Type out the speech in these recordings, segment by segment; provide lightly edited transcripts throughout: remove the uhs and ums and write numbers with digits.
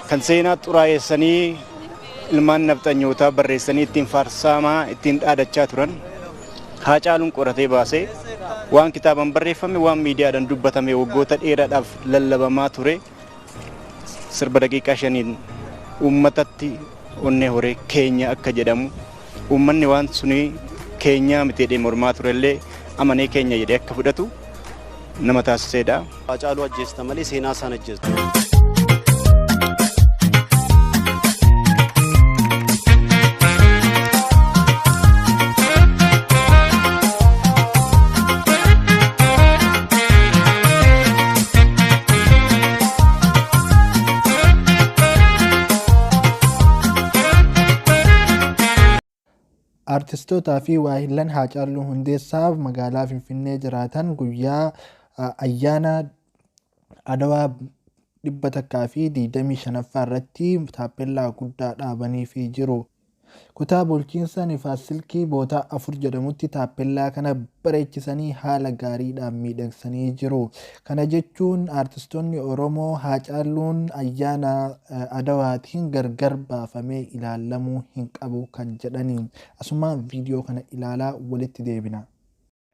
kan seenaa xuraa'eessanii ilmaan nafxanyootaa barreessanii ittiin faarsamaa ittiin dhaadachaa turan Haacaaluun qoratee baasee waan kitaaban barreeffame waan miidiyaadhaan dubbatame waggoota dheeraadhaaf lallabamaa ture sirba daqiiqaa 5 uummatatti onnee horee keenya akka jedhamu uummanni waan suni keenya miti jedhee mormaa turellee amanee keenya jedhee akka fudhatu nama taasiseedha. Haacaaluu ajjeesta malee seenaa isaan ajjeestu. Artistootaa fi waahillan Haacaaluu Hundeessaaf magaalaa Finfinnee jiraatan guyyaa ayyaana Adawaa 125ffaa irratti taappellaa guddaa dhaabanii jiru. Kutaa bulchiinsa Nifaas Silkii Bootaa 4 jedhamutti taappellaa kana bareechisanii haala gaariidhaan miidhagsanii jiru. Kana jechuun artistoonni Oromoo Haacaaluun ayyaana Adawaatiin gargar baafamee ilaalamuu hin qabu kan jedhani. Asuma viidiyoo kana ilaalaa walitti deebina.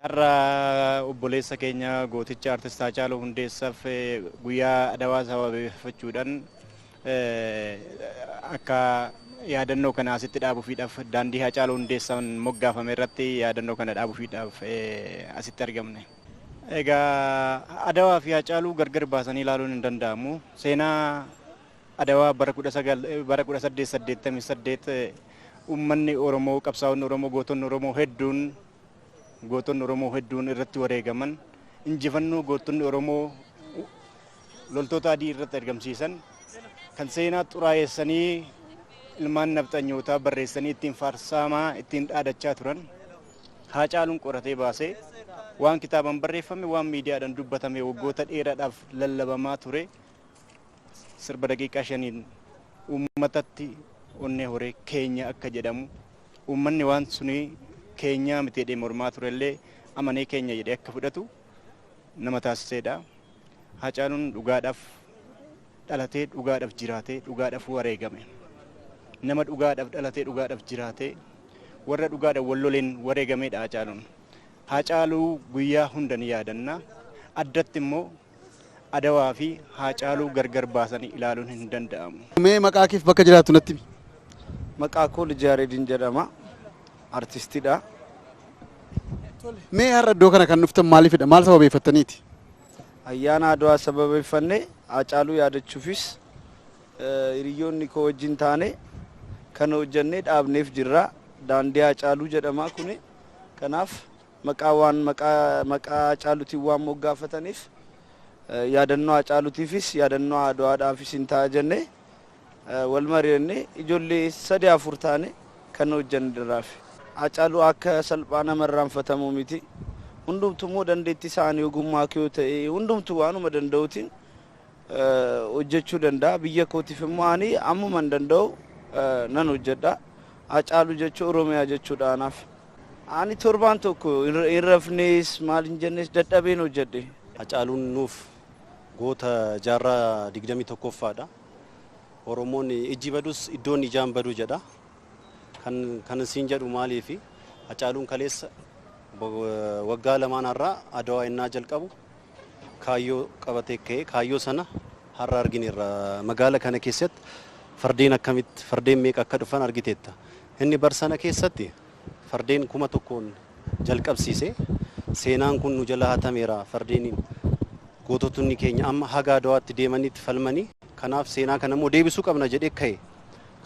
Har'a obboleessa keenya gooticha artist Haacaaluu Hundeessaaf guyyaa Adawaa sababeeffachuudhaan akka yaadannoo kana asitti dhaabuufiidhaaf daandii Haacaaluu Hundeessaan moggaafame irratti yaadannoo kana dhaabuufiidhaaf asitti argamne. Egaa Adawaa fi Haacaaluu gargar baasanii ilaaluun hin danda'amu. Seenaa Adawaa bara 1888 uummanni Oromoo qabsaa'onni Oromoo gootonni Oromoo hedduun irratti wareegaman injifannoo gootonni Oromoo loltoota adii irratti argamsiisan kan seenaa xuraa'eessanii ilmaan nafxanyootaa barreessanii ittiin faarsamaa ittiin dhaadachaa turan Haacaaluun qoratee baasee waan kitaaban barreeffame waan miidiyaadhaan dubbatame waggoota dheeraadhaaf lallabamaa ture sirba daqiiqaa 5 uummatatti onnee horee keenya akka jedhamu uummanni waan suni keenya miti jedhee mormaa turellee amanee keenya jedhee akka fudhatu nama taasiseedha. Haacaaluun dhugaadhaaf dhalatee dhugaadhaaf jiraatee dhugaadhaaf wareegame. Nama dhugaadhaaf dhalatee dhugaadhaaf jiraatee warra dhugaadhaaf walloleen wareegameedha Haacaaluun. Haacaaluu guyyaa hunda ni yaadanna. Addatti immoo Adawaa fi Haacaaluu gargar baasanii ilaaluun hin danda'amu. Mee maqaa keef bakka jiraattu natti himi. Maqaa koo Lijaareediin jedhama. Artistiidha. Mee har'a iddoo kana kan dhuftan maaliifidha? Maal sababeeffattaniiti? Ayyaana Adawaa sababeeffannee Haacaaluu yaadachuufis hiriyoonni koo wajjin taane kan hojjannee dhaabneef jirra. Daandii Haacaaluu jedhama kuni. Kanaaf maqaa Haacaaluutiin waan moggaafataniif yaadannoo Haacaaluutiifis yaadannoo Adawaadhaafis hin ta'a jennee wal mari'annee ijoollee 3-4 taane kan hojjanne diraaf. Haacaaluu akka salphaa nama irraanfatamuu miti. Hundumtuu dandeettii isaanii ogummaa kee ta'e hundumtuu waanuma danda'uutiin hojjechuu danda'a. Biyya kootiif immoo ani ammuma hin danda'u nan hojjedha. Haacaaluu jechuun Oromiyaa jechuudha anaaf. Ani torbaan tokko hin rafnees maal hin jennees dadhabeen hojjedhe. Haacaaluun nuuf goota jaarraa 21ffaadha. Oromoon ijji badus iddoon ijaan badu jedha. Kan siin jedhu maaliifi Haacaaluun kaleessa waggaa lamaanarraa Adawaa innaa jalqabu kaayyoo qabatee ka'ee kaayyoo sana har'a argineerra. Magaala kana keessatti fardeen meeqa akka dhufan argiteetta. Inni barsana keessatti fardeen 1000 jalqabsiise. Seenaan kun nu jala hatameera. Fardeeniin goototni keenya amma haga Adawaatti deemanitti falmanii kanaaf seenaa kana immoo deebisuu qabna jedhee ka'e.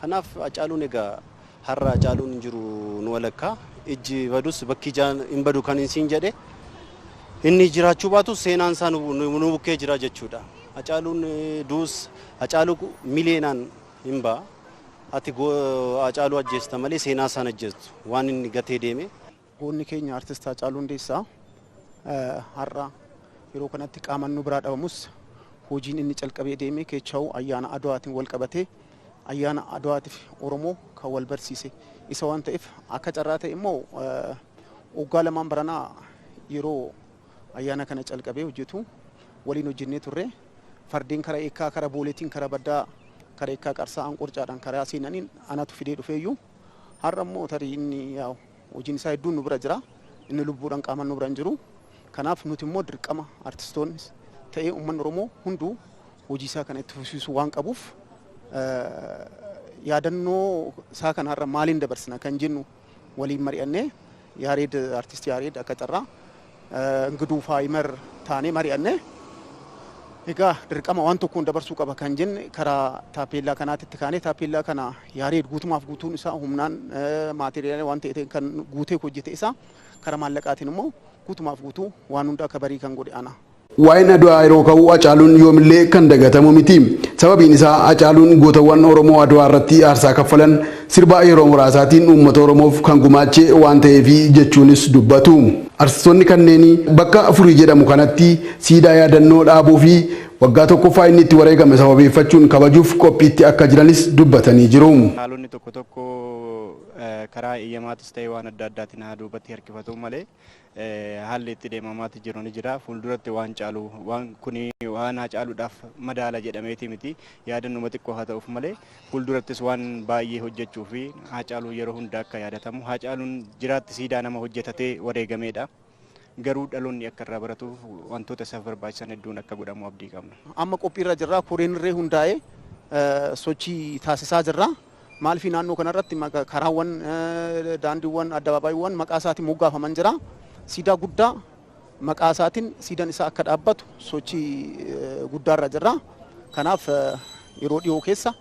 Kanaaf Haacaaluun egaa har'a Haacaaluun hin jiru nu walakkaa. Ijji badus bakki ijaan hin badu kan siin jedhe inni jiraachuu baatu seenaan isaa nu bukkee jira jechuudha. Haacaaluun duus Haacaaluu miliyeenaan hin ba'a. Ati Haacaaluu ajjeesta malee seenaa isaan ajjeestu waan inni gatee deeme. Goonni keenya artist Haacaaluu Hundeessaa har'a yeroo kanatti qaaman nu biraa dhabamus hojiin inni calqabee deeme keecha'u ayyaana Adawaatiin wal qabatee ayyaana Adawaatiif Oromoo kan wal barsiise isa waan ta'eef akka carraa ta'e immoo waggaa lamaan baranaa yeroo ayyaana kana calqabee hojjetu waliin hojjennee turre fardeen karaa eekkaa karaa booleetiin karaa baddaa kareekkaa qarsaa anqurcaadhaan karaa seenaniin anatu fidee dhufeeyyuu har'a immoo tarii inni yaa'u hojiin isaa hedduun nu bira jira inni lubbuudhaan qaamaan nu bira hin jiru kanaaf nuti immoo dirqama artistoonni ta'ee uummanni Oromoo hunduu hojii isaa kana itti fufsiisuu waan qabuuf yaadannoo isaa kana har'a maaliin dabarsina kan jennu waliin mari'annee Yaareed artistii Yaareed akka carraa Ngiduu Faayimar taanee mari'annee egaa dirqama waan tokkoon dabarsuu qaba kan jenne karaa taappellaa kanaatti kaanee taappellaa kana Yaareed guutumaaf guutuun isaa humnaan maateriyaala waan ta'e kan guutee hojjete isaa karaa maallaqaatiin immoo guutumaaf guutuu waan hunda akka barii kan godhe ana. Waa'een Adwaa yeroo ka'u Hacaaluun yoomillee kan dagatamu miti. Sababiin isaa Hacaaluun gootawwan Oromoo Adwaa irratti aarsaa kaffalan sirba yeroo muraasaatiin uummata Oromoof kan gumaache waan ta'eef jechuunis dubbatu. Artistoonni kanneen bakka Afurii jedhamu kanatti siidaa yaadannoo dhaabuu fi waggaa tokkoffaa inni itti wareegame sababeeffachuun kabajuuf qophiitti akka jiranis dubbatanii jiru. Haalonni tokko tokko karaa iyyamaatis ta'ee waan adda addaatiin haa duubatti harkifatu malee haalli itti deemamaatti jiru ni jira. Fuulduratti waan caalu waan kuni waan Hacaaluudhaaf madaala jedhameeti miti yaadannuma xiqqoo haa ta'uuf malee fuuldurattis waan baay'ee hojjechuu fi Hacaaluu yeroo hunda akka yaadatamu Hacaaluun jiraatti siidaa nama hojjetatee wareegameedha. Garuu dhaloonni akka irraa baratuuf wantoota isaaf barbaachisan hedduun akka godhamu abdii qabna. Amma qophiirra jirra koreen irree hundaa'ee sochii taasisaa jirra. Maaliif naannoo kanarratti karaawwan daandiiwwan addabaabaayyiiwwan maqaa isaatiin moggaafaman jira. Siidaa guddaa maqaa isaatiin siidaan isaa akka dhaabbatu sochii guddaarra jirra. Kanaaf yeroo dhiyoo keessa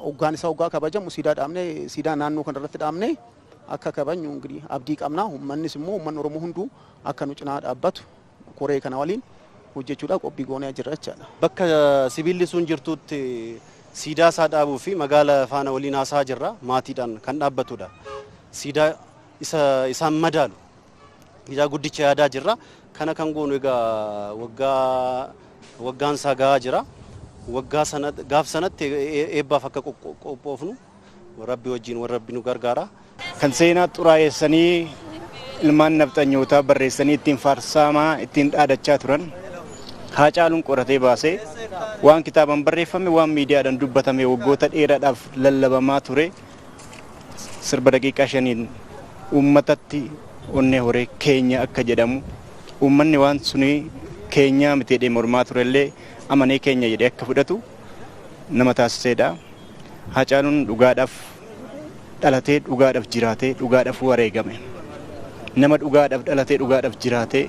hoggaan isaa hoggaa kabajamu siidaa dhaabnee siidaa naannoo kanarratti dhaabnee akka kabajnu እንግዲህ abdii qabna. Uummannis immoo uummanni Oromoo hunduu akka nu cinaa dhaabbatu koree kana waliin hojjechuudhaaf qophii goonee jirra jechaadha. Bakka sibiilli sun jirtutti siidaa isaa dhaabuu fi magaalaa faana waliin haasaa jirra maatiidhaan kan dhaabbatudha. Siidaa isaan madaalu siidaa guddicha yaadaa jirra. Kana kan goonu egaa waggaan isaa gahaa jira. Waggaa sana gaaf sanatti eebbaaf akka qophoofnu rabbi wajjin warra rabbi nu gargaara. Kan seenaa xuraa'eessanii ilmaan nafxanyootaa barreessanii ittiin faarsamaa ittiin dhaadachaa turan Hacaaluun qoratee baasee waan kitaaban barreeffame waan miidiyaadhaan dubbatame waggoota dheeraadhaaf lallabamaa ture sirba daqiiqaa 5 uummatatti onnee horee keenya akka jedhamu uummanni waan suni keenyaa miti jedhee mormaa turellee amanee keenya jedhee akka fudhatu nama taasiseedha. Hacaaluun dhugaadhaaf dhalatee dhugaadhaaf jiraatee dhugaadhaaf wareegame. Nama dhugaadhaaf dhalatee dhugaadhaaf jiraatee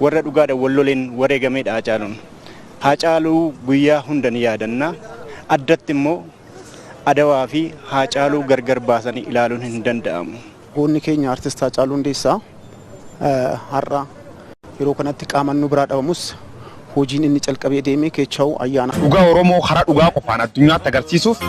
warra dhugaadhaaf walloleen wareegameedha Hacaaluun. Hacaaluu guyyaa hunda ni yaadanna. Addatti immoo Adawaa fi Hacaaluu gargar baasanii ilaaluun hin danda'amu. Goonni keenya artist Hacaaluu Hundeessaa har'a yeroo kanatti qaamaan nu biraa dhabamus hojiin inni calqabee deemee keecha'u ayyaana. Dhugaa Oromoo karaa dhugaa qofaan addunyaatti agarsiisuuf